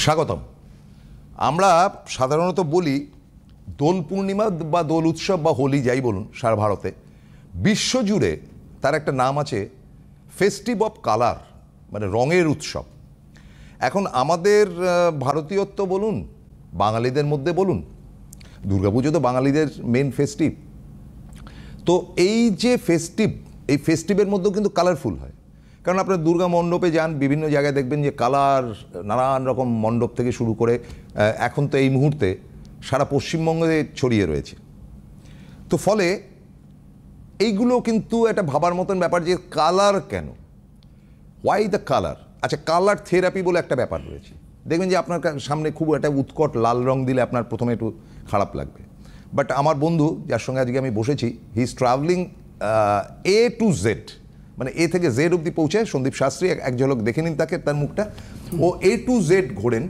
স্বাগতম। আমরা সাধারণত বলি দোল পূর্ণিমা বা দোল উৎসব বা হোলি যাই বলুন, সারা ভারতে বিশ্বজুড়ে তার একটা নাম আছে ফেস্টিভ অফ কালার, মানে রঙের উৎসব। এখন আমাদের ভারতীয়ত্ব বলুন, বাঙালিদের মধ্যে বলুন, দুর্গাপুজো তো বাঙালিদের মেন ফেস্টিভ। তো এই যে ফেস্টিভ, এই ফেস্টিভের মধ্যেও কিন্তু কালারফুল হয়। কারণ আপনার দুর্গা মণ্ডপে যান, বিভিন্ন জায়গায় দেখবেন যে কালার, নানান রকম মণ্ডপ থেকে শুরু করে এখন তো এই মুহূর্তে সারা পশ্চিমবঙ্গে ছড়িয়ে রয়েছে। তো ফলে এইগুলো কিন্তু একটা ভাবার মতন ব্যাপার যে কালার কেন, হোয়াই দ্য কালার। আচ্ছা, কালার থেরাপি বলে একটা ব্যাপার রয়েছে। দেখবেন যে আপনার সামনে খুব একটা উৎকট লাল রং দিলে আপনার প্রথমে একটু খারাপ লাগবে, বাট আমার বন্ধু যার সঙ্গে আজকে আমি বসেছি, he is travelling A to Z, মানে এ থেকে জেড অব্দি পৌঁছায়। সন্দীপ শাস্ত্রী, এক ঝলক দেখে নিন তাকে, তার মুখটা। ও এ টু জেড ঘোরেন,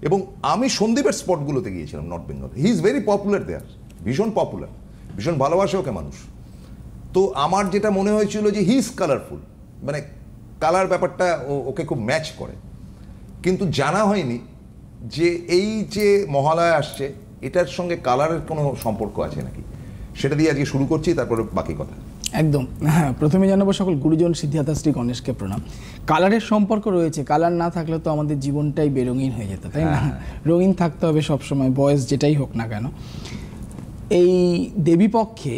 এবং আমি সন্দীপের স্পটগুলোতে গিয়েছিলাম north Bengal. He is very popular there, ভীষণ পপুলার, ভীষণ ভালোবাসে ওকে মানুষ। তো আমার যেটা মনে হয়েছিল যে হি ইজ কালারফুল, মানে কালার ব্যাপারটা ওকে খুব ম্যাচ করে। কিন্তু জানা হয়নি যে এই যে মহালয়া আসছে, এটার সঙ্গে কালারের কোনো সম্পর্ক আছে নাকি, সেটা দিয়ে আজকে শুরু করছি, তারপরে বাকি কথা। একদম, হ্যাঁ। প্রথমে জানাবো সকল গুরুজন সিদ্ধার্থ শ্রী গণেশকে প্রণাম। কালারের সম্পর্ক রয়েছে, কালার না থাকলে তো আমাদের জীবনটাই বেরঙিন হয়ে যেত, তাই না? রঙিন থাকতে হবে সবসময়, বয়স যেটাই হোক না কেন। এই দেবীপক্ষে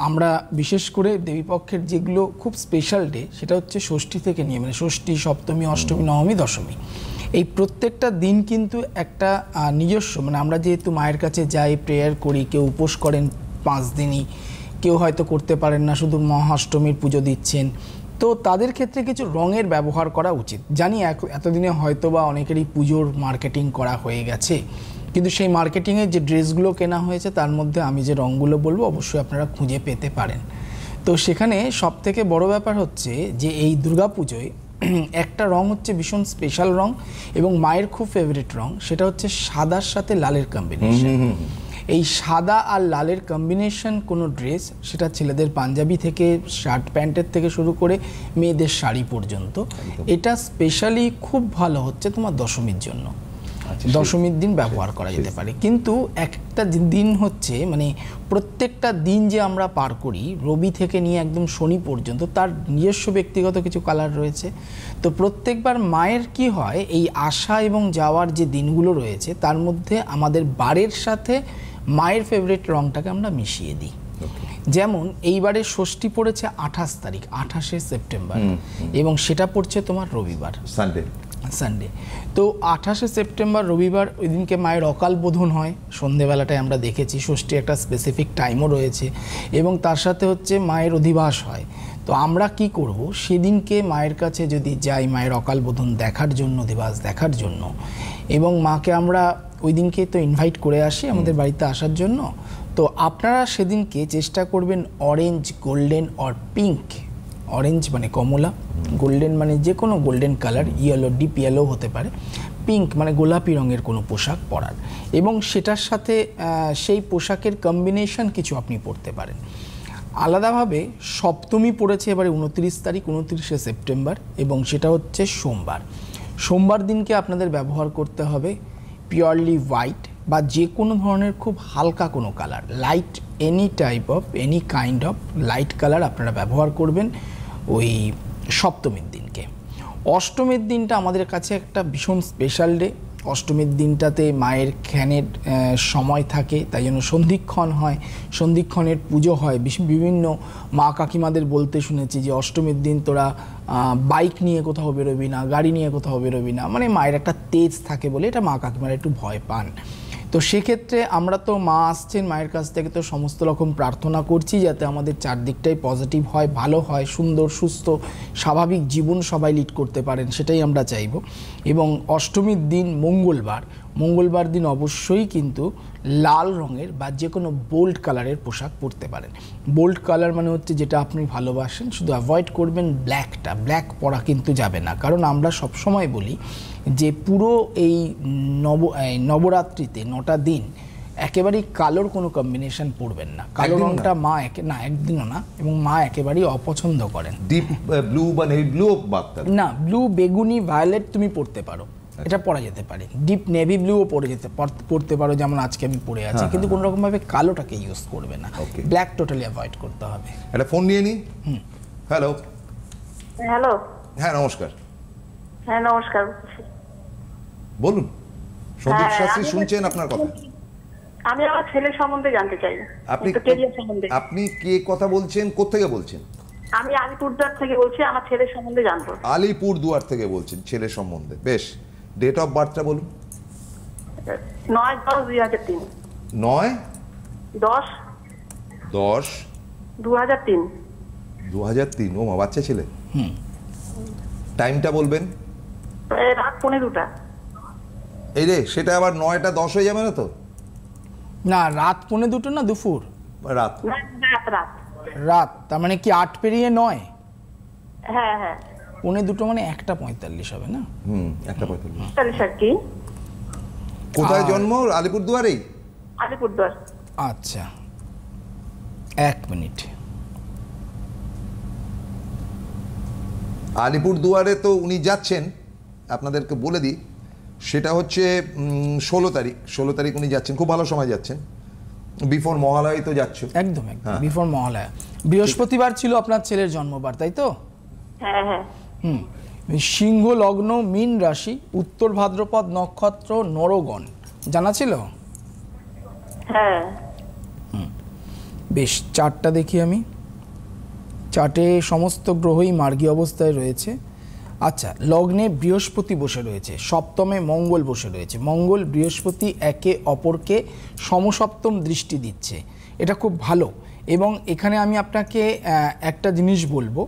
আমরা বিশেষ করে দেবীপক্ষের যেগুলো খুব স্পেশাল ডে, সেটা হচ্ছে ষষ্ঠী থেকে নিয়ে, মানে ষষ্ঠী, সপ্তমী, অষ্টমী, নবমী, দশমী। এই প্রত্যেকটা দিন কিন্তু একটা নিজস্ব, মানে আমরা যেহেতু মায়ের কাছে যাই, প্রেয়ার করি, কেউ উপোস করেন 5 দিনই, কেউ হয়তো করতে পারেন না, শুধু মহাষ্টমীর পুজো দিচ্ছেন, তো তাদের ক্ষেত্রে কিছু রঙের ব্যবহার করা উচিত। জানি এতদিনে হয়তো বা অনেকেরই পুজোর মার্কেটিং করা হয়ে গেছে, কিন্তু সেই মার্কেটিংয়ে যে ড্রেসগুলো কেনা হয়েছে তার মধ্যে আমি যে রঙগুলো বলবো অবশ্যই আপনারা খুঁজে পেতে পারেন। তো সেখানে সবথেকে বড় ব্যাপার হচ্ছে যে এই দুর্গাপুজোয় একটা রং হচ্ছে ভীষণ স্পেশাল রং এবং মায়ের খুব ফেভারিট রং, সেটা হচ্ছে সাদার সাথে লালের কম্বিনেশন। এই সাদা আর লালের কম্বিনেশন কোনো ড্রেস, সেটা ছেলেদের পাঞ্জাবি থেকে শার্ট প্যান্টের থেকে শুরু করে মেয়েদের শাড়ি পর্যন্ত, এটা স্পেশালি খুব ভালো হচ্ছে তোমার দশমীর জন্য। দশমীর দিন ব্যবহার করা যেতে পারে। কিন্তু একটা দিন হচ্ছে, মানে প্রত্যেকটা দিন যে আমরা পার করি, রবি থেকে নিয়ে একদম শনি পর্যন্ত, তার নিজস্ব ব্যক্তিগত কিছু কালার রয়েছে। তো প্রত্যেকবার মায়ের কি হয়, এই আসা এবং যাওয়ার যে দিনগুলো রয়েছে তার মধ্যে আমাদের বারের সাথে মায়ের ফেভারিট রংটাকে আমরা মিশিয়ে দিই। যেমন এইবারে ষষ্ঠী পড়েছে 28 তারিখ, 28শে সেপ্টেম্বর, এবং সেটা পড়ছে তোমার রবিবার, সানডে। তো 28শে সেপ্টেম্বর রবিবার, ওই দিনকে মায়ের অকাল বোধন হয় সন্ধেবেলাটায়, আমরা দেখেছি। ষষ্ঠী একটা স্পেসিফিক টাইমও রয়েছে, এবং তার সাথে হচ্ছে মায়ের অধিবাস হয়। তো আমরা কি করব, সেদিনকে মায়ের কাছে যদি যাই মায়ের অকাল বোধন দেখার জন্য, অধিবাস দেখার জন্য, এবং মাকে আমরা ওই দিনকে তো ইনভাইট করে আসি আমাদের বাড়িতে আসার জন্য। তো আপনারা সেদিনকে চেষ্টা করবেন orange, golden or pink, orange মানে কমলা, গোল্ডেন মানে যে কোনো golden colour, yellow, deep yellow হতে পারে, পিঙ্ক মানে গোলাপি রঙের কোনো পোশাক পরার, এবং সেটার সাথে সেই পোশাকের কম্বিনেশন কিছু আপনি পরতে পারেন। আলাদাভাবে সপ্তমী পড়েছে এবারে 29 তারিখ, 29শে সেপ্টেম্বর, এবং সেটা হচ্ছে সোমবার। সোমবার দিনকে আপনাদের ব্যবহার করতে হবে পিওরলি হোয়াইট বা যে কোনো ধরনের খুব হালকা কোনো colour, light, any type of, any kind of light colour আপনারা ব্যবহার করবেন ওই সপ্তমীর দিনকে। অষ্টমীর দিনটা আমাদের কাছে একটা ভীষণ স্পেশাল ডে। অষ্টমীর দিনটাতে মায়ের খ্যানের সময় থাকে, তাই জন্য সন্ধিক্ষণ হয়, সন্ধিক্ষণের পুজো হয়। বিভিন্ন মা কাকিমাদের বলতে শুনেছি যে অষ্টমীর দিন তোরা বাইক নিয়ে কোথাও বেরোবি না, গাড়ি নিয়ে কোথাও বেরোবি না, মানে মায়ের একটা তেজ থাকে বলে এটা মা কাকিমারা একটু ভয় পান। তো সেক্ষেত্রে আমরা তো মা আসছেন, মায়ের কাছ থেকে তো সমস্ত রকম প্রার্থনা করছি যাতে আমাদের চারদিকটাই পজিটিভ হয়, ভালো হয়, সুন্দর, সুস্থ, স্বাভাবিক জীবন সবাই লিড করতে পারেন, সেটাই আমরা চাইব। এবং অষ্টমীর দিন মঙ্গলবার দিন অবশ্যই কিন্তু লাল রঙের বা যে কোনো বোল্ড কালারের পোশাক পরতে পারেন। বোল্ড কালার মানে হচ্ছে যেটা আপনি ভালোবাসেন, শুধু অ্যাভয়েড করবেন ব্ল্যাকটা। ব্ল্যাক পরা কিন্তু যাবে না, কারণ আমরা সবসময় বলি যে পুরো এই নবরাত্রিতে 9টা দিন একেবারেই কালোর কোনো কম্বিনেশন পড়বেন না। কালো রংটা মা একদিনও না, এবং মা একেবারেই অপছন্দ করেন। ডিপ ব্লু বা নেভি ব্লু, না, ব্লু, বেগুনি, ভায়োলেট তুমি পড়তে পারো, এটা পরা যেতে পারে। ডিপ নেভি ব্লুও পড়তে পারো, যেমন আজকে আমি পরে আছি, কিন্তু কোনো রকম ভাবে কালোটাকে ইউজ করবে না, ব্ল্যাক টোটালি অ্যাভয়েড করতে হবে। একটা ফোন নিয়ে নি। হ্যালো। হ্যালো। হ্যাঁ নমস্কার। হ্যাঁ নমস্কার। বলুন। সন্দীপ শাস্ত্রী শুনছেন আপনার কথা। আমি আমার ছেলের সম্বন্ধে জানতে চাই। আপনি কে কথা বলছেন, কোত্থেকে বলছেন? আমি আলিপুরদুয়ার থেকে বলছি, আমার ছেলের সম্বন্ধে জানবো। আলিপুরদুয়ার থেকে বলছেন ছেলের সম্বন্ধে, বেশ। ডেট অফ বার্থটা বলুন। 9/10/2003। 9/10/2003। 2003। ও মা, বাচ্চা ছেলে। টাইমটা বলবেন। রাত 2:45। এই রে, সেটা আবার 9টা 10 হয়ে যাবে না তো? না, রাত 2:45 না দুপুর? রাত। রাত। রাত, তার মানে কি 8 পেরিয়ে 9? হ্যাঁ হ্যাঁ। 2:45 মানে 1:45 হবে না? 1:45। আর কি কোথায় জন্ম? আলিপুরদুয়ারেই? আলিপুরদুয়ার। আচ্ছা, 1 মিনিট। আলিপুরদুয়ারে তো উনি যাচ্ছেন, আপনাদেরকে বলে দিই, সেটা হচ্ছে 16 তারিখ উনি যাচ্ছেন। খুব ভালো সময় যাচ্ছেন, বিফোর মহালয় তো যাচ্ছ। একদম বিফোর মহালয়া। বৃহস্পতিবার ছিল আপনার ছেলের জন্মবার, তাই তো? হ্যাঁ হ্যাঁ। সিংহ লগ্ন, মীন রাশি, উত্তর ভাদ্রপদ নক্ষত্র, নরগণ, জানা ছিল? হ্যাঁ। বেশ, চারটা দেখি আমি। চার্টে সমস্ত গ্রহই মার্গী অবস্থায় রয়েছে। আচ্ছা, লগ্নে বৃহস্পতি বসে রয়েছে, সপ্তমে মঙ্গল বসে রয়েছে। মঙ্গল বৃহস্পতি একে অপরকে সমসপ্তম দৃষ্টি দিচ্ছে, এটা খুব ভালো। এবং এখানে আমি আপনাকে একটা জিনিস বলবো,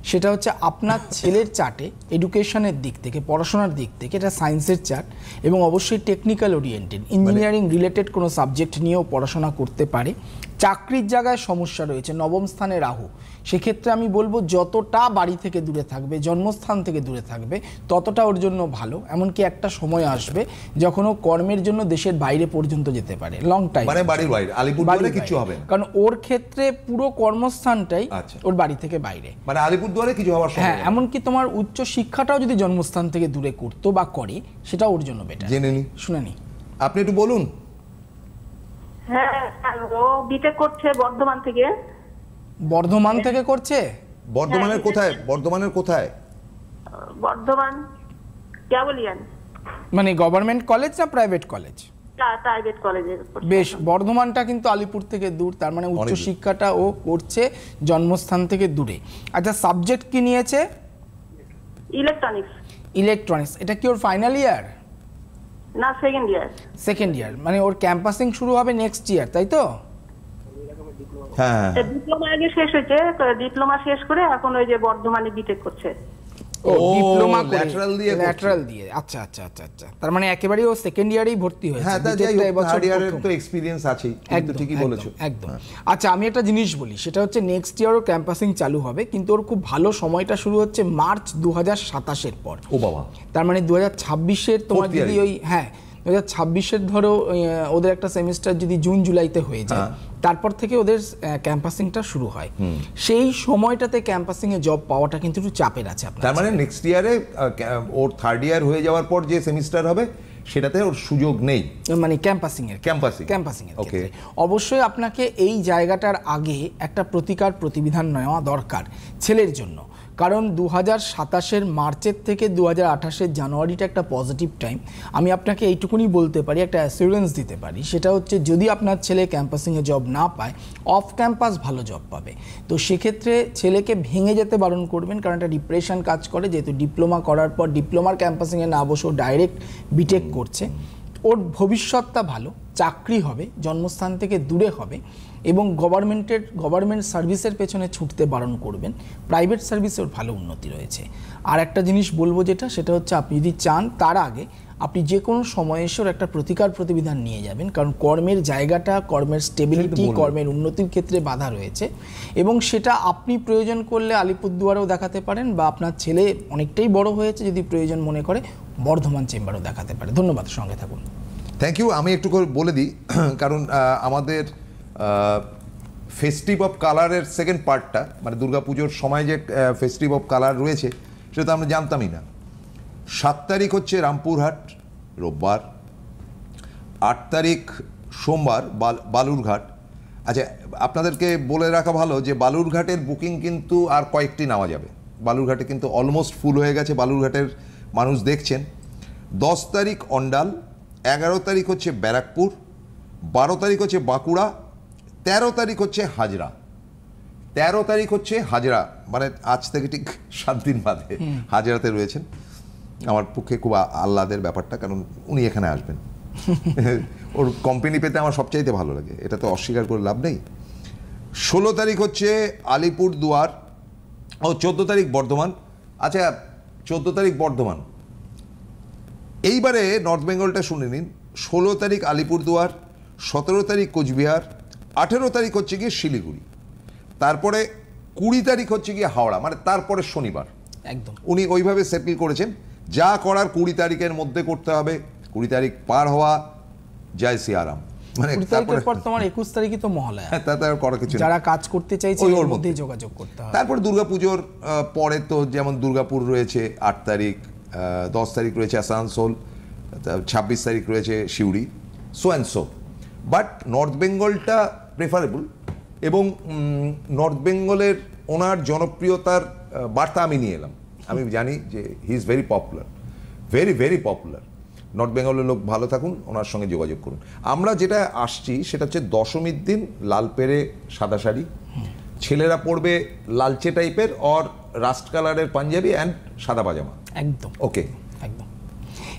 সেটা হচ্ছে আপনার ছেলের চার্টে এডুকেশনের দিক থেকে, পড়াশোনার দিক থেকে এটা সায়েন্সের চার্ট, এবং অবশ্যই টেকনিক্যাল ওরিয়েন্টেড, ইঞ্জিনিয়ারিং রিলেটেড কোনো সাবজেক্ট নিয়েও পড়াশোনা করতে পারে। চাকরির জায়গায় সমস্যা রয়েছে, নবম স্থানে রাহু। সেক্ষেত্রে আমি বলবো যতটা বাড়ি থেকে দূরে থাকবে, জন্মস্থান থেকে দূরে থাকবে, ততটা ওর জন্য ভালো। এমনকি একটা সময় আসবে যখন ও কর্মের জন্য দেশের বাইরে পর্যন্ত যেতে পারে, লং টাইম, মানে বাড়ির বাইরে। আলিপুরদুয়ারে কিছু হবে না, কারণ ওর ক্ষেত্রে পুরো কর্মস্থানটাই ওর বাড়ি থেকে বাইরে। মানে আলিপুরদুয়ারে কিছু হওয়ার সম্ভাবনা। হ্যাঁ, এমনকি তোমার উচ্চ শিক্ষাটাও যদি জন্মস্থান থেকে দূরে করতো বা করে, সেটা ওর জন্য বেটার। জেনে নি, শুনে নি। আপনি একটু বলুন। হ্যাঁ, ও বিটেক করছে বর্ধমান থেকে। বর্ধমান থেকে করছে? বর্ধমানের কোথায়? বর্ধমানের কোথায়? বর্ধমান কেবলিয়ান। মানে গভর্নমেন্ট কলেজ না প্রাইভেট কলেজ? প্রাইভেট কলেজে। বেশ, বর্ধমানটা কিন্তু আলিপুর থেকে দূর, তার মানে উচ্চ শিক্ষাটা ও করছে জন্মস্থান থেকে দূরে। আচ্ছা, সাবজেক্ট কি নিয়েছে? ইলেকট্রনিক্স। ইলেকট্রনিক্স। এটা কি ওর ফাইনাল ইয়ার? না, সেকেন্ড ইয়ার। সেকেন্ড ইয়ার, মানে ওর ক্যাম্পাসিং শুরু হবে নেক্সট ইয়ার, তাই তো? হ্যাঁ, ডিপ্লোমা আগে শেষ হয়েছে, ডিপ্লোমা শেষ করে এখন ওই যে বর্ধমানে বিটেক করছে। ও, ডিপ্লোমা ল্যাটারাল দিয়ে। আচ্ছা আচ্ছা আচ্ছা আচ্ছা, তার মানে একেবারে ও সেকেন্ড ইয়ারেই ভর্তি হয়েছে। হ্যাঁ, তাই থার্ড ইয়ারের তো এক্সপেরিয়েন্স আছেই, কিন্তু ঠিকই বলেছো একদম। আচ্ছা, আমি একটা জিনিস বলি, সেটা হচ্ছে নেক্সট ইয়ারও ক্যাম্পাসিং চালু হবে, কিন্তু ওর খুব ভালো সময়টা শুরু হচ্ছে মার্চ 2027-এর পর। ও বাবা, তার মানে 2026-এর তোমার যদি ওই 2026-এর ধরো ওদের একটা সেমিস্টার যদি জুন জুলাইতে হয়ে যায়, তারপর থেকে ওদের ক্যাম্পাসিংটা শুরু হয়। সেই সময়টাতে ক্যাম্পাসিং এ জব পাওয়াটা কিন্তু একটু চাপের আছে আপনার। তার মানে নেক্সট ইয়ারে ওর থার্ড ইয়ার হয়ে যাওয়ার পর যে সেমিস্টার হবে সেটাতে ওর সুযোগ নেই, মানে ক্যাম্পাসিং এর ক্ষেত্রে। অবশ্যই আপনাকে এই জায়গাটার আগে একটা প্রতিবিধান নেওয়া দরকার ছেলের জন্য, কারণ 2027-এর মার্চের থেকে 2028-এর জানুয়ারিটা একটা পজিটিভ টাইম। আমি আপনাকে এইটুকুনি বলতে পারি, একটা অ্যাসিওরেন্স দিতে পারি, সেটা হচ্ছে যদি আপনার ছেলে ক্যাম্পাসিংয়ে জব না পায়, অফ ক্যাম্পাস ভালো জব পাবে। তো সেক্ষেত্রে ছেলেকে ভেঙে যেতে বারণ করবেন, কারণ একটা ডিপ্রেশন কাজ করে, যেহেতু ডিপ্লোমা করার পর ডিপ্লোমার ক্যাম্পাসিংয়ে না বসে ডাইরেক্ট বিটেক করছে। ওর ভবিষ্যৎটা ভালো, চাকরি হবে, জন্মস্থান থেকে দূরে হবে, এবং গভর্নমেন্ট সার্ভিসের পেছনে ছুটতে বারণ করবেন। প্রাইভেট সার্ভিসে ওর ভালো উন্নতি রয়েছে। আর একটা জিনিস বলবো সেটা হচ্ছে আপনি যদি চান, তার আগে আপনি যে কোনো সময় এসে ওর একটা প্রতিবিধান নিয়ে যাবেন, কারণ কর্মের জায়গাটা, কর্মের স্টেবিলিটি, কর্মের উন্নতির ক্ষেত্রে বাধা রয়েছে, এবং সেটা আপনি প্রয়োজন করলে আলিপুরদুয়ারেও দেখাতে পারেন, বা আপনার ছেলে অনেকটাই বড় হয়েছে, যদি প্রয়োজন মনে করে বর্ধমান চেম্বারও দেখাতে পারে। ধন্যবাদ, সঙ্গে থাকুন। Thank you. আমি একটু করে বলে দিই, কারণ আমাদের ফেস্টিভ অফ কালারের সেকেন্ড পার্টটা, মানে দুর্গাপুজোর সময় যে ফেস্টিভ অফ কালার রয়েছে, সেটা তো আমরা জানতামই না। 7 তারিখ হচ্ছে রামপুরহাট রোববার, 8 তারিখ সোমবার বালুরঘাট। আচ্ছা, আপনাদেরকে বলে রাখা ভালো যে বালুরঘাটের বুকিং কিন্তু আর কয়েকটি নেওয়া যাবে। বালুরঘাটে কিন্তু অলমোস্ট ফুল হয়ে গেছে, বালুরঘাটের মানুষ দেখছেন। 10 তারিখ অন্ডাল, 11 তারিখ হচ্ছে ব্যারাকপুর, 12 তারিখ হচ্ছে বাঁকুড়া, 13 তারিখ হচ্ছে হাজরা। 13 তারিখ হচ্ছে হাজরা, মানে আজ থেকে ঠিক 7 দিন বাদে হাজরাতে রয়েছেন। আমার পক্ষে খুব আহ্লাদের ব্যাপারটা, কারণ উনি এখানে আসবেন। ওর কোম্পানি পেতে আমার সবচাইতে ভালো লাগে, এটা তো অস্বীকার করে লাভ নেই। 16 তারিখ হচ্ছে আলিপুরদুয়ার, 14 তারিখ বর্ধমান। আচ্ছা, 14 তারিখ বর্ধমান। এইবারে নর্থ বেঙ্গলটা শুনে নিন। 16 তারিখ আলিপুরদুয়ার, 17 তারিখ কোচবিহার, 18 তারিখ হচ্ছে গিয়ে শিলিগুড়ি, তারপরে 20 তারিখ হচ্ছে গিয়ে হাওড়া, মানে তারপরে শনিবার। একদম উনি ওইভাবে সেটেল করেছেন, যা করার 20 তারিখের মধ্যে করতে হবে। 20 তারিখ পার হওয়া, জয় সিয়ারাম। মানে 20 তারিখের পর তোমার 21 তারিখই তো মহালয়া, তাতে আর করার কিছু নেই। যারা কাজ করতে চাইছে ওর ওর মধ্যে মধ্যেই যোগাযোগ করতে হবে। তারপর দুর্গাপুজোর পরে তো যেমন দুর্গাপুর রয়েছে 8 তারিখ, 10 তারিখ রয়েছে আসানসোল, 26 তারিখ রয়েছে Suri, so and so. But north বেঙ্গলটা প্রেফারেবল, এবং নর্থ বেঙ্গলের ওনার জনপ্রিয়তার বার্তা আমি নিয়ে এলাম। আমি জানি যে হি is very popular, very very popular. North বেঙ্গলের লোক ভালো থাকুন, ওনার সঙ্গে যোগাযোগ করুন। আমরা যেটা আসছি সেটা হচ্ছে দশমীর দিন লাল পেরে সাদা শাড়ি, ছেলেরা পরবে লালচে টাইপের অর রাস্ট কালারের পাঞ্জাবি অ্যান্ড সাদা পাজামা। একদম ওকে, একদম।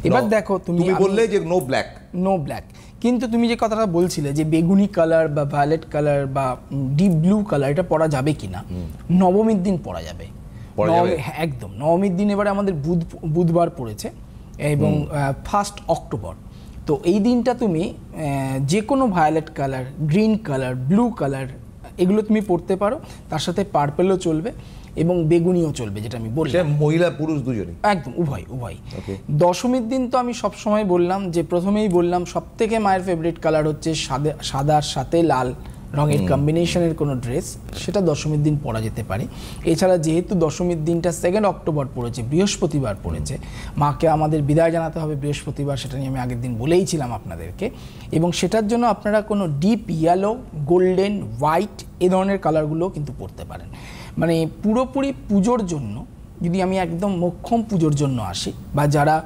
এবার দেখো তুমি বললে যে নো ব্ল্যাক, নো ব্ল্যাক, কিন্তু তুমি যে কথাটা বলছিলে যে বেগুনি কালার বা ভায়োলেট কালার বা ডিপ ব্লু কালার, এটা পরা যাবে কিনা, নবমীর দিন পরা যাবে। হ্যাঁ, একদম নবমীর দিন এবারে আমাদের বুধবার পড়েছে এবং 1 অক্টোবর। তো এই দিনটা তুমি যে কোনো violet colour, green colour, blue colour এগুলো তুমি পরতে পারো। তার সাথে পার্পেলও চলবে এবং বেগুনিও চলবে, যেটা আমি বললাম। মহিলা পুরুষ দুজনেই, একদম উভয়। দশমীর দিন তো আমি সবসময় বললাম যে, প্রথমেই বললাম সবথেকে মায়ের ফেভারিট কালার হচ্ছে সাদার সাথে লাল রঙের কম্বিনেশনের কোনো ড্রেস, সেটা দশমীর দিন পরা যেতে পারে। এছাড়া যেহেতু দশমীর দিনটা 2 অক্টোবর পড়েছে, বৃহস্পতিবার পড়েছে, মাকে আমাদের বিদায় জানাতে হবে বৃহস্পতিবার, সেটা নিয়ে আমি আগের দিন বলেইছিলাম আপনাদেরকে। এবং সেটার জন্য আপনারা কোনো ডিপ ইয়েলো, গোল্ডেন, হোয়াইট এ ধরনের কালারগুলো কিন্তু পরতে পারেন। মানে পুরোপুরি পুজোর জন্য, যদি আমি একদম মোক্ষম পুজোর জন্য আসি, বা যারা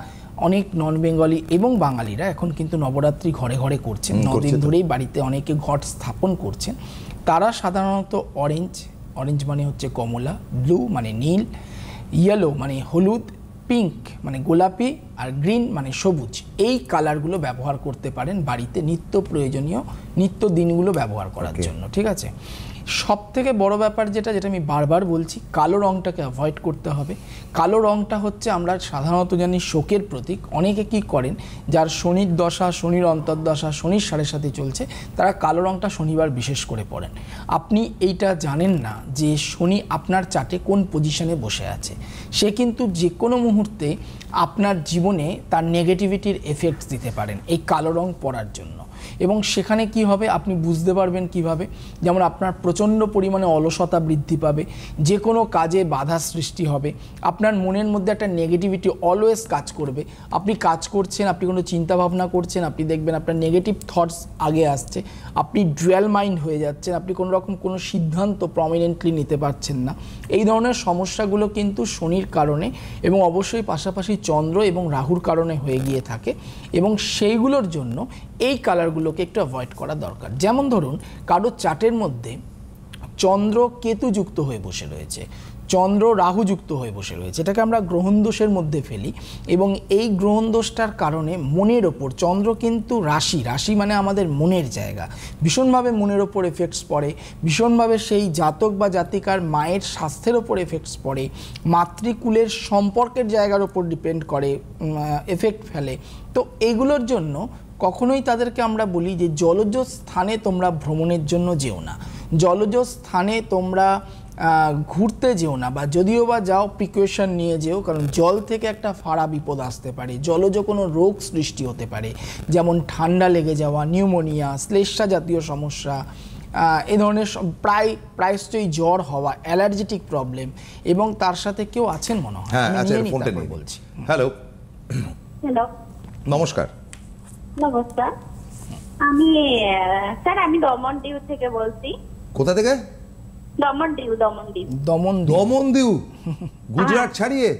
অনেক নন বেঙ্গলি এবং বাঙালিরা এখন কিন্তু নবরাত্রি ঘরে ঘরে করছেন, 9 দিন ধরেই বাড়িতে অনেকে ঘট স্থাপন করছেন, তারা সাধারণত অরেঞ্জ মানে হচ্ছে কমলা, ব্লু মানে নীল, ইয়েলো মানে হলুদ, পিঙ্ক মানে গোলাপি, আর গ্রিন মানে সবুজ, এই কালারগুলো ব্যবহার করতে পারেন বাড়িতে নিত্য প্রয়োজনীয় নিত্য দিনগুলো ব্যবহার করার জন্য। ঠিক আছে, সব থেকে বড় ব্যাপার যেটা আমি বারবার বলছি, কালো রঙটাকে অ্যাভয়েড করতে হবে। কালো রঙটা হচ্ছে, আমরা সাধারণত জানি শোকের প্রতীক। অনেকে কি করেন, যার শনির দশা, শনির অন্তর্দশা, শনির 7.5 চলছে, তারা কালো রঙটা শনিবার বিশেষ করে পড়েন। আপনি এইটা জানেন না যে শনি আপনার চার্টে কোন পজিশনে বসে আছে। সে কিন্তু যে কোনো মুহূর্তে আপনার জীবনে তার নেগেটিভিটির এফেক্টস দিতে পারেন এই কালো রং পরার জন্য। এবং সেখানে কি হবে আপনি বুঝতে পারবেন কিভাবে, যেমন আপনার প্রচণ্ড পরিমাণে অলসতা বৃদ্ধি পাবে, যে কোনো কাজে বাধা সৃষ্টি হবে, আপনার মনের মধ্যে একটা নেগেটিভিটি অলওয়েজ কাজ করবে। আপনি কাজ করছেন, আপনি কোনো চিন্তা ভাবনা করছেন, আপনি দেখবেন আপনার নেগেটিভ থটস আগে আসছে, আপনি ডুয়াল মাইন্ড হয়ে যাচ্ছেন, আপনি কোনো রকম কোনো সিদ্ধান্ত প্রমিনেন্টলি নিতে পারছেন না। এই ধরনের সমস্যাগুলো কিন্তু শনির কারণে এবং অবশ্যই পাশাপাশি চন্দ্র এবং রাহুর কারণে হয়ে গিয়ে থাকে, এবং সেইগুলোর জন্য এই কালারগুলোকে একটু অ্যাভয়েড করা দরকার। যেমন ধরুন, কারো চার্টের মধ্যে চন্দ্র কেতু যুক্ত হয়ে বসে রয়েছে, চন্দ্র রাহু যুক্ত হয়ে বসে রয়েছে, এটাকে আমরা গ্রহণ দোষের মধ্যে ফেলি। এবং এই গ্রহণ দোষটার কারণে মনের ওপর, চন্দ্র কিন্তু রাশি মানে আমাদের মনের জায়গা, ভীষণভাবে মনের ওপর এফেক্টস পড়ে, ভীষণভাবে সেই জাতক বা জাতিকার মায়ের স্বাস্থ্যের ওপর এফেক্টস পড়ে, মাতৃকুলের সম্পর্কের জায়গার ওপর ডিপেন্ড করে, এফেক্ট ফেলে। তো এইগুলোর জন্য কখনোই তাদেরকে আমরা বলি যে জলজ স্থানে তোমরা ভ্রমণের জন্য যেও না, জলজ স্থানে তোমরা ঘুরতে যেও না, বা যদিও বা যাও প্রিকশন নিয়ে যেও, কারণ জল থেকে একটা ফাড়া বিপদ আসতে পারে, জলজ কোনো রোগ সৃষ্টি হতে পারে, যেমন ঠান্ডা লেগে যাওয়া, নিউমোনিয়া, শ্লেষ্মা জাতীয় সমস্যা, এ ধরনের প্রায়শই জ্বর হওয়া, অ্যালার্জেটিক প্রবলেম। এবং তার সাথে কেউ আছেন মনে হয়, হ্যাঁ, আচ্ছা, ফোনটা বলছি। হ্যালো। হ্যালো, নমস্কার। নমস্কার। আমি স্যার আমি দমনডিউ থেকে বলছি। কোথা থেকে? দমনডিউ। দমনদিউ, গুজরাট ছাড়িয়ে?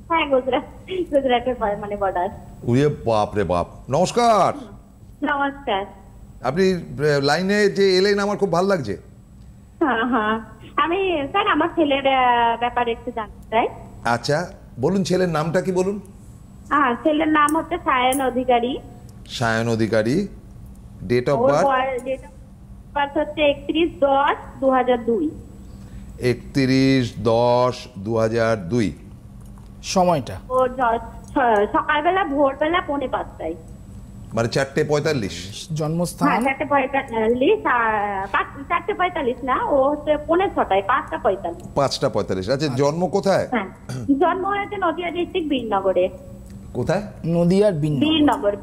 হ্যাঁ, গুজরাটের মানে বর্ডার। উরে বাপ রে বাপ। নমস্কার। নমস্কার। আপনি লাইনে যে এলেন আমার খুব ভালো লাগছে। হ্যাঁ, আমি স্যার আমার ছেলের ব্যাপারে একটু জানতে চাই। আচ্ছা বলুন, ছেলের নামটা কি বলুন? ছেলের নাম হচ্ছে সায়ন অধিকারী। সায়ন অধিকারী। ডেট অফ ওর বার্থ? ডেট অফ বার্থ হচ্ছে 31/10/2002। 31/10/2002। সময়টা? ও সকালবেলা ভোরবেলা 4:45। মানে 4:45। জন্মস্থান? হ্যাঁ, 4:45 না, ও হচ্ছে 5:45, 5:45। 5:45। আচ্ছা, জন্ম কোথায়? হ্যাঁ, জন্ম হয়েছে নদিয়া ডিস্ট্রিক্ট বীরনগরে। কোথায়? নদিয়ার বীরনগর,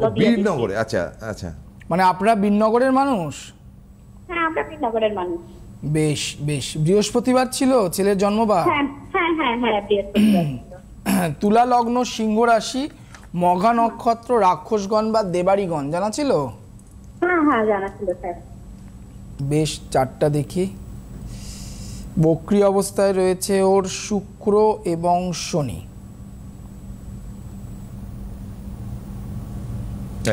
নদিয়া বীরনগরে। আচ্ছা আচ্ছা। মানে আপনারা বীরনগরের মানুষ? হ্যাঁ, আমরা বীরনগরের মানুষ। বেশ বেশ। বৃহস্পতিবার ছিল ছেলের জন্মবার? হ্যাঁ, বৃহস্পতিবার। তুলা লগ্ন, সিংহ রাশি, মঘা নক্ষত্র, রাক্ষসগণ বা দেবাড়িগণ জানা ছিল? হ্যাঁ, জানা ছিল স্যার। বেশ, চারটা দেখি। বক্রী অবস্থায় রয়েছে ওর শুক্র এবং শনি।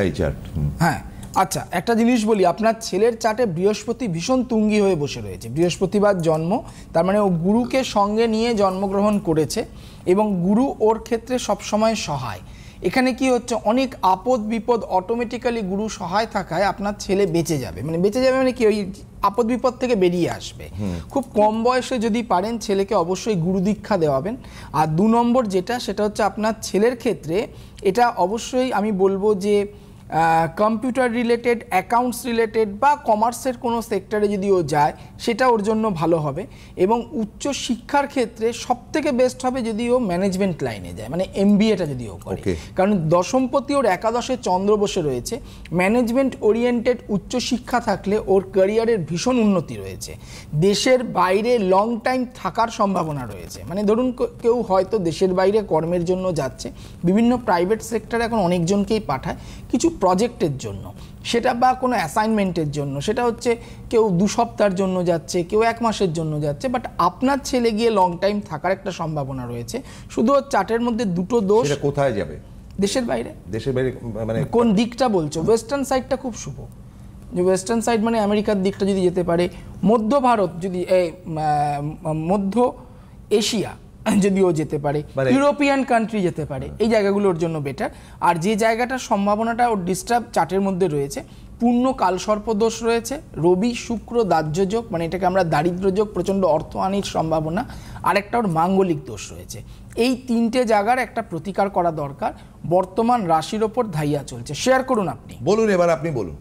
এই চার্ট। হ্যাঁ, আচ্ছা একটা জিনিস বলি, আপনার ছেলের চার্টে বৃহস্পতি ভীষণ তুঙ্গি হয়ে বসে রয়েছে। বৃহস্পতিবার জন্ম, তার মানে ও গুরুকে সঙ্গে নিয়ে জন্মগ্রহণ করেছে এবং গুরু ওর ক্ষেত্রে সবসময় সহায়। এখানে কি হচ্ছে, অনেক আপদ বিপদ অটোমেটিক্যালি গুরু সহায় থাকায় আপনার ছেলে বেঁচে যাবে। মানে কি, ওই আপদ বিপদ থেকে বেরিয়ে আসবে। খুব কম বয়সে যদি পারেন ছেলেকে অবশ্যই গুরু দীক্ষা দেওয়াবেন। আর 2 নম্বর সেটা হচ্ছে আপনার ছেলের ক্ষেত্রে এটা অবশ্যই আমি বলবো যে কম্পিউটার রিলেটেড, অ্যাকাউন্টস রিলেটেড বা কমার্সের কোনো সেক্টরে যদি ও যায় সেটা ওর জন্য ভালো হবে। এবং উচ্চ শিক্ষার ক্ষেত্রে সবথেকে বেস্ট হবে যদি ও ম্যানেজমেন্ট লাইনে যায়, মানে MBAটা যদি ও করে। কারণ দশমপতি ওর একাদশে চন্দ্র বসে রয়েছে। ম্যানেজমেন্ট ওরিয়েন্টেড উচ্চ শিক্ষা থাকলে ওর ক্যারিয়ারের ভীষণ উন্নতি রয়েছে। দেশের বাইরে লং টাইম থাকার সম্ভাবনা রয়েছে। মানে ধরুন কেউ হয়তো দেশের বাইরে কর্মের জন্য যাচ্ছে, বিভিন্ন প্রাইভেট সেক্টরে এখন অনেকজনকেই পাঠায় কিছু প্রজেক্টের জন্য, সেটা বা কোনো অ্যাসাইনমেন্টের জন্য, সেটা হচ্ছে কেউ 2 সপ্তাহের জন্য যাচ্ছে, কেউ 1 মাসের জন্য যাচ্ছে। বাট আপনার ছেলে গিয়ে লং টাইম থাকার একটা সম্ভাবনা রয়েছে। শুধু ওর চার্টের মধ্যে 2টো দোষ। সেটা কোথায় যাবে? দেশের বাইরে। দেশের বাইরে মানে কোন দিকটা বলছো? ওয়েস্টার্ন সাইডটা খুব শুভ। যে ওয়েস্টার্ন সাইড মানে আমেরিকার দিকটা যদি যেতে পারে, মধ্য ভারত যদি মধ্য এশিয়া যদিও যেতে পারে, ইউরোপিয়ান কান্ট্রি যেতে পারে, এই জায়গাগুলোর জন্য বেটার। আর যে জায়গাটার সম্ভাবনাটা ওর ডিস্টার্ব চার্টের মধ্যে রয়েছে, পূর্ণ কালসর্পদোষ রয়েছে, রবি শুক্র দাহ্যযোগ, মানে এটাকে আমরা দারিদ্র্যযোগ, প্রচণ্ড অর্থহানির সম্ভাবনা, আরেকটা ওর মাঙ্গলিক দোষ রয়েছে। এই 3টে জায়গার একটা প্রতিকার করা দরকার। বর্তমান রাশির ওপর ধাইয়া চলছে। শেয়ার করুন আপনি। বলুন, এবার আপনি বলুন।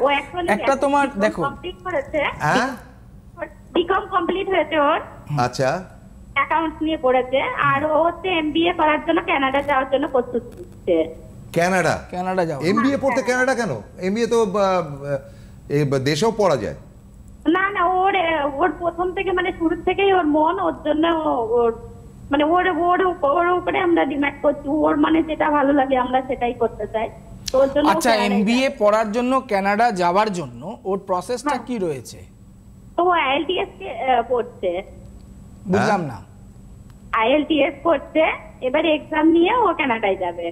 ও অ্যাকচুয়ালি একটা তোমার দেখো, কমপ্লিট করেছে। হ্যাঁ, বিকম কমপ্লিট হয়েছে ওর। আচ্ছা, অ্যাকাউন্টস নিয়ে পড়েছে। আর ও হচ্ছে MBA করার জন্য কানাডা যাওয়ার জন্য প্রস্তুতি নিচ্ছে। কানাডা যাও। MBA পড়তে কানাডা কেন? MBA তো দেশেও পড়া যায়। না, ওর প্রথম থেকে মানে শুরু থেকেই ওর মন ওর জন্য, ওর মানে ওর উপরে আমরা ডিমান্ড করছি। ওর মানে যেটা ভালো লাগে আমরা সেটাই করতে চাই। আচ্ছা, MBA পড়ার জন্য কানাডা যাওয়ার জন্য ওর প্রসেসটা কি রয়েছে? তো IELTS পড়ছে। বুঝলাম না। IELTS করছে, এবার এক্সাম নিয়ে ও কানাডায় যাবে।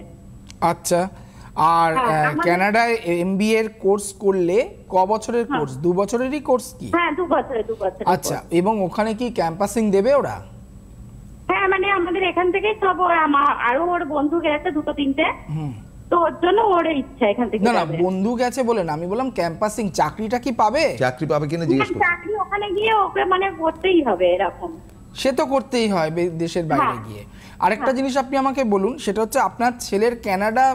আচ্ছা, আর কানাডায় MBA এর কোর্স করলে ক বছরের কোর্স? 2 বছরেরই কোর্স কি? হ্যাঁ, 2 বছর। আচ্ছা, এবং ওখানে কি ক্যাম্পাসিং দেবে ওরা? হ্যাঁ, মানে আমাদের এখান থেকেই সব, আরো ওর বন্ধু গেছে 2-3টে, তো ওর জন্য ওর ইচ্ছা এখান থেকে। না, বন্ধু গেছে বলে না, আমি বললাম ক্যাম্পাসিং চাকরিটা কি পাবে? চাকরি পাবে কিনা জিজ্ঞেস করছি। চাকরি ওখানে গিয়ে ওকে মানে করতেই হবে এরকম। সে তো করতেই হয় দেশের বাইরে গিয়ে। আরেকটা জিনিস আপনি আমাকে বলুন, সেটা হচ্ছে আপনার ছেলের কানাডা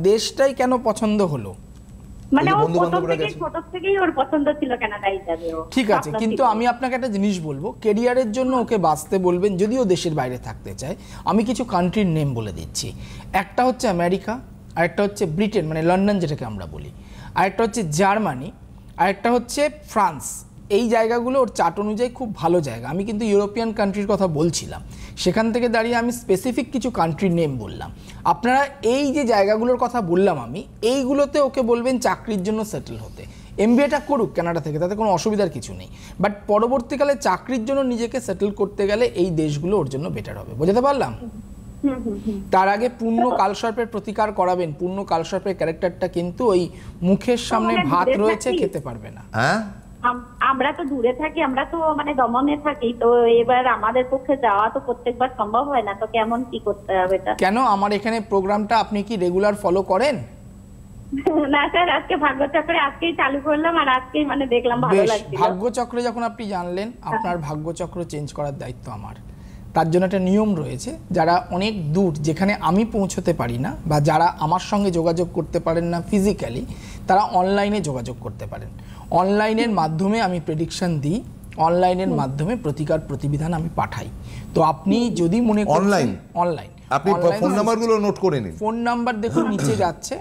দেশটাই কেন পছন্দ হলো? মানে ও প্রথম থেকে ছোট থেকেই ওর পছন্দ ছিল কানাডায় যাবে ও। ঠিক আছে, কিন্তু আমি আপনাকে একটা জিনিস বলবো, ক্যারিয়ারের জন্য ওকে বাঁচতে বলবেন। যদিও দেশের বাইরে থাকতে চায়, আমি কিছু কান্ট্রির নেম বলে দিচ্ছি। একটা হচ্ছে আমেরিকা, আরেকটা হচ্ছে ব্রিটেন মানে লন্ডন যেটাকে আমরা বলি, আরেকটা হচ্ছে জার্মানি, আরেকটা হচ্ছে ফ্রান্স। এই জায়গাগুলো ওর চার্ট অনুযায়ী খুব ভালো জায়গা। আমি কিন্তু ইউরোপিয়ান কান্ট্রির কথা বলছিলাম, সেখান থেকে দাঁড়িয়ে আমি স্পেসিফিক কিছু কান্ট্রির নেম বললাম। আপনারা এই যে জায়গাগুলোর কথা বললাম আমি, এইগুলোতে ওকে বলবেন চাকরির জন্য সেটেল হতে। এমবিএটা করুক কানাডা থেকে, তাতে কোনো অসুবিধার কিছু নেই, বাট পরবর্তীকালে চাকরির জন্য নিজেকে সেটেল করতে গেলে এই দেশগুলো ওর জন্য বেটার হবে। বুঝতে পারলাম? তার আগে পূর্ণ কালসর্পের প্রতিকার করাবেন। পূর্ণ কালসর্পের ক্যারেক্টারটা কিন্তু ওই মুখের সামনে ভাত রয়েছে, খেতে পারবে না। হ্যাঁ, আমরা তো দূরে থাকি, আমরা তো মানে দমনে থাকি, তো এবার আমাদের পক্ষে যাওয়া তো প্রত্যেকবার সম্ভব হয় না, তো কেমন কি করতে হবে এটা? কেন আমার এখানে প্রোগ্রামটা আপনি কি রেগুলার ফলো করেন? না স্যার, আজকে ভাগ্যচক্রে আজকেই চালু করলাম, আর আজকেই মানে দেখলাম ভালো বেশ, লাগছে। ভাগ্যচক্রে যখন আপনি জানলেন, আপনার ভাগ্যচক্র চেঞ্জ করার দায়িত্ব আমার। তার জন্য একটা নিয়ম রয়েছে, যারা অনেক দূর, যেখানে আমি পৌঁছতে পারি না, বা যারা আমার সঙ্গে যোগাযোগ করতে পারেন না ফিজিক্যালি, তারা অনলাইনে যোগাযোগ করতে পারেন। অনলাইনের মাধ্যমে আমি প্রেডিকশন দিই, অনলাইনের মাধ্যমে প্রতিকার প্রতিবিধান আমি পাঠাই। তো আপনি যদি মনে করেন অনলাইন, আপনি ফোন নাম্বারগুলো নোট করে নিন। ফোন নাম্বার দেখুন নিচে যাচ্ছে,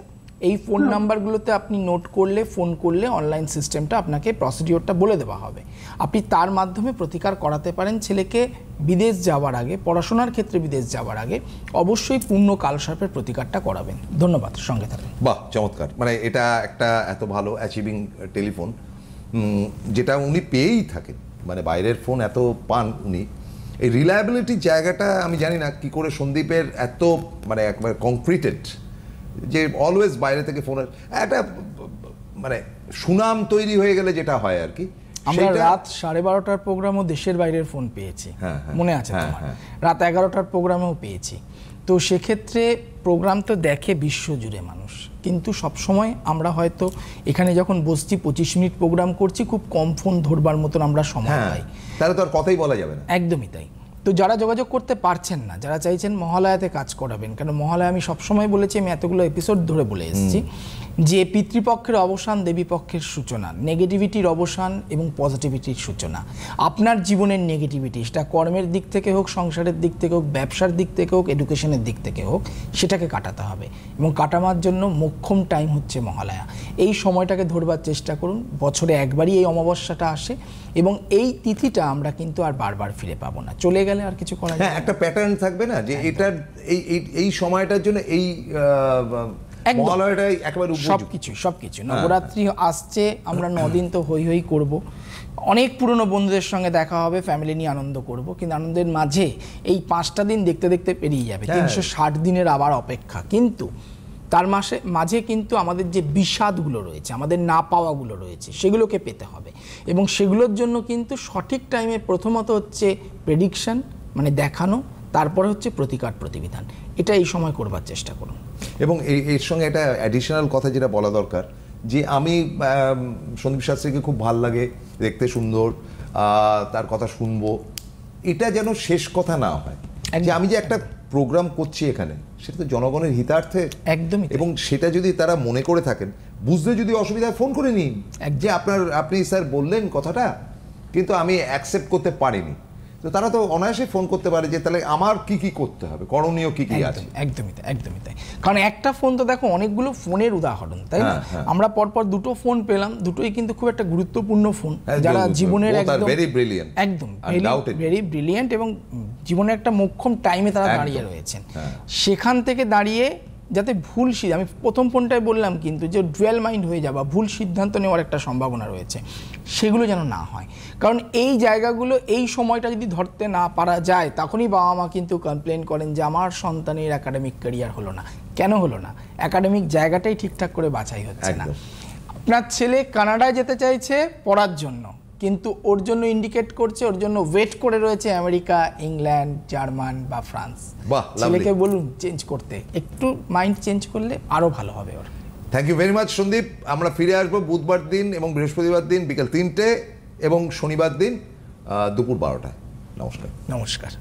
এই ফোন নাম্বারগুলোতে আপনি নোট করলে, ফোন করলে অনলাইন সিস্টেমটা আপনাকে প্রসিডিওরটা বলে দেওয়া হবে। আপনি তার মাধ্যমে প্রতিকার করাতে পারেন। ছেলেকে বিদেশ যাওয়ার আগে, পড়াশোনার ক্ষেত্রে বিদেশ যাওয়ার আগে অবশ্যই পূর্ণ কালসর্পের প্রতিকারটা করাবেন। ধন্যবাদ, সঙ্গে থাকুন। বাহ, চমৎকার। মানে এটা একটা এত ভালো অ্যাচিভিং টেলিফোন, যেটা উনি পেয়েই থাকেন, মানে বাইরের ফোন এত পান উনি। এই রিলায়েবিলিটির জায়গাটা আমি জানি না কি করে সন্দীপের এত মানে একবারে কংক্রিটেড, যে অলওয়েজ বাইরে থেকে ফোনের একটা মানে সুনাম তৈরি হয়ে গেলে যেটা হয় আর কি। আমরা রাত 12:30টার প্রোগ্রামও দেশের বাইরের ফোন পেয়েছি, মনে আছে তোমার? রাত 11টার প্রোগ্রামেও পেয়েছি। তো সেক্ষেত্রে প্রোগ্রাম তো দেখে বিশ্ব জুড়ে মানুষ, কিন্তু সবসময় আমরা হয়তো এখানে যখন বসছি 25 মিনিট প্রোগ্রাম করছি, খুব কম ফোন ধরবার মতন আমরা সময় পাই। তাহলে তো আর কথাই বলা যাবে না। একদমই তাই। তো যারা যোগাযোগ করতে পারছেন না, যারা চাইছেন মহালয়াতে কাজ করাবেন, কারণ মহালয়া আমি সবসময় বলেছি, আমি এতগুলো এপিসোড ধরে বলে এসেছি যে পিতৃপক্ষের অবসান, দেবীপক্ষের সূচনা, নেগেটিভিটির অবসান এবং পজিটিভিটির সূচনা। আপনার জীবনের নেগেটিভিটি, সেটা কর্মের দিক থেকে হোক, সংসারের দিক থেকে হোক, ব্যবসার দিক থেকে হোক, এডুকেশনের দিক থেকে হোক, সেটাকে কাটাতে হবে। এবং কাটানোর জন্য মোক্ষম টাইম হচ্ছে মহালয়া। এই সময়টাকে ধরবার চেষ্টা করুন। বছরে একবারই এই অমাবস্যাটা আসে, এবং এই তিথিটা আমরা কিন্তু আর বারবার ফিরে পাবো না। চলে গেলে আর কিছু করার হ্যাঁ, একটা প্যাটার্ন থাকবে না, যে এটার এই সময়টার জন্য এই মহালয়াটাই একেবারে সবকিছু। নবরাত্রি আসছে, আমরা 9 দিন তো হই হই করব, অনেক পুরনো বন্ধুদের সঙ্গে দেখা হবে, ফ্যামিলি নিয়ে আনন্দ করব, কিন্তু আনন্দের মাঝে এই 5টা দিন দেখতে দেখতে পেরিয়ে যাবে। 360 দিনের আবার অপেক্ষা। কিন্তু তার মাঝে কিন্তু আমাদের যে বিষাদগুলো রয়েছে, আমাদের না পাওয়াগুলো রয়েছে, সেগুলোকে পেতে হবে। এবং সেগুলোর জন্য কিন্তু সঠিক টাইমে প্রথমত হচ্ছে প্রেডিকশন, মানে দেখানো, তারপরে হচ্ছে প্রতিকার প্রতিবিধান। এটা এই সময় করবার চেষ্টা করুন। এবং এর সঙ্গে একটা অ্যাডিশনাল কথা যেটা বলা দরকার, যে আমি সন্দীপ শাস্ত্রীকে খুব ভাল লাগে, দেখতে সুন্দর, তার কথা শুনবো, এটা যেন শেষ কথা না হয়। যে আমি যে একটা প্রোগ্রাম করছি এখানে, সেটা তো জনগণের হিতার্থে একদমই। এবং সেটা যদি তারা মনে করে থাকেন, বুঝতে যদি অসুবিধা ফোন করে নিন, যে আপনি স্যার বললেন কথাটা, কিন্তু আমি অ্যাকসেপ্ট করতে পারিনি, তো তারা তো অনায়াসে ফোন করতে পারে যে তাহলে আমার কি কি করতে হবে, করণীয় কি কি আছে। একদমই তাই। কারণ একটা ফোন তো দেখো অনেকগুলো ফোনের উদাহরণ, তাই না? আমরা পরপর 2টো ফোন পেলাম, দুটোই কিন্তু খুব একটা গুরুত্বপূর্ণ ফোন, যারা জীবনের একদম ভেরি ব্রিলিয়েন্ট এবং জীবনে একটা মোক্ষম টাইমে তারা দাঁড়িয়ে রয়েছেন। সেখান থেকে দাঁড়িয়ে যাতে আমি প্রথম ফোনটাই বললাম কিন্তু, যে ডুয়াল মাইন্ড হয়ে যাওয়া, ভুল সিদ্ধান্ত নেওয়ার একটা সম্ভাবনা রয়েছে, সেগুলো যেন না হয়। কারণ এই জায়গাগুলো, এই সময়টা যদি ধরতে না পারা যায়, তখনই বাবা মা কিন্তু কমপ্লেন করেন যে আমার সন্তানের একাডেমিক ক্যারিয়ার হলো না। কেন হলো না? একাডেমিক জায়গাটাই ঠিকঠাক করে বাছাই হচ্ছে না। আপনার ছেলে কানাডায় যেতে চাইছে পড়ার জন্য, কিন্তু ওর জন্য ইন্ডিকেট করছে, ওর জন্য ওয়েট করে রয়েছে আমেরিকা, ইংল্যান্ড, জার্মান বা ফ্রান্স। ছেলেকে বলুন চেঞ্জ করতে, একটু মাইন্ড চেঞ্জ করলে আরো ভালো হবে ওর। Thank you very much Sandip. আমরা ফিরে আসবো বুধবার দিন এবং বৃহস্পতিবার দিন বিকেল 3টে এবং শনিবার দিন দুপুর 12টায়। নমস্কার।